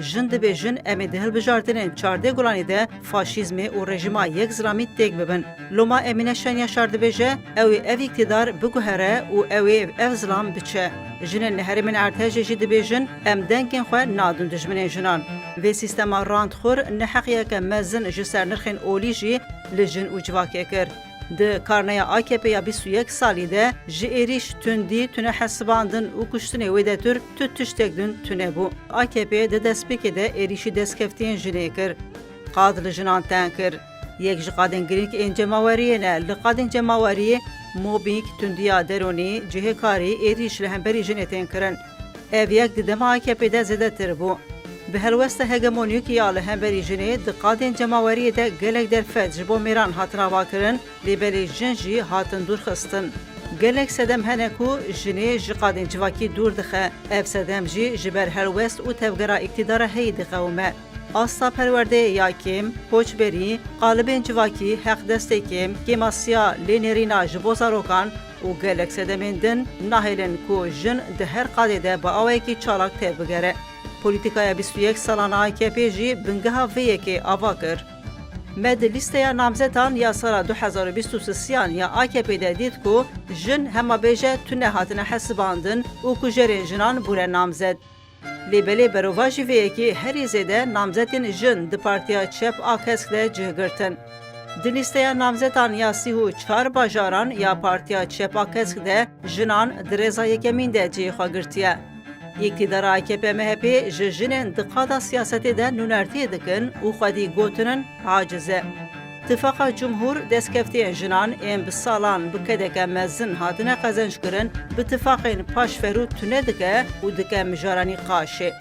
jin dibêjin em ê di hilbijartinên çardê gulanê de faşîzmê û rejima yek zilamî têk bibin. Loma Emîne Şenyaşar dibêje ew ê ev îktidar biguhere û ew ê ev zilam biçe. Jinên li Herêmên Ertêşê jî dibêjin em dengên xwe nadin dijminên jinan. Vê sîstema randxwir neheqiyeke mezin ji ser nirxên olî jî li jin û civakê kir. Di karneya AKP'ya 21 salî de ji êrîş tundî tune hesibandin û kuştinê wê de tür tu tiştek din tune bû. AKP di destpêkê de êrîşî destkeftiyên jinê kir. Qad li jinan tên kir. Yek ji qadên girîng ên cemaweriyê ne li qadên cemaweriyê mobbing, tundiya deronî, cihêkarî, êrîş li hemberî jinê tên kirin. Ev yek di dema AKP'de zêdetir bû. Bi helwesta hegemonîk ya li hemberî jinê di qadên cemaweriyê de gelek derfet ji bo mêran hatin avakirin, lêbelê jin jî hatin dûrxistin. Gelek sedem hene ku jinê ji qadên civakî dûr dixe, ev sedem jî ji ber helwest û tevgera îktidara heyî diqewime. Asta perwerdeyê ya kêm, koçberî, qalibên civakî, heqdestekêm, kêmasiya lênêrîna ji bo zarokan û gelek sedemên din nahêlin ku jin di her qadê de bi awayekî çalak tê bigere. Polîtikaya 21 salan AKP jî bingeha vê yekê ava kir. Me di lîsteya namzetan ya sala 2023 ya AKP'de dît ku jin hemabêje tune hatine hesibandin û ku jerên jinan bûne namzet. Lêbelê berova jî vê yekê herî zêde namzetên jin di Partiya Çep a Kesk de cihgirtin. Di lîsteya namzetan ya 34 bajaran ya Partiya Çep a Kesk de jinan di rêza yekemîn de cihê xwe girtiye. İktidara AKP MHP ji jinên di qada siyasetê de nûnertiyê dikin û xwedî gotinin acize. Tifaka Cumhur destkeftiyên jinan ên bi salan bi kedeke mezin hatine qezençkirin bi tifaqên paşferû tune dike û dike mijaranî qaşê.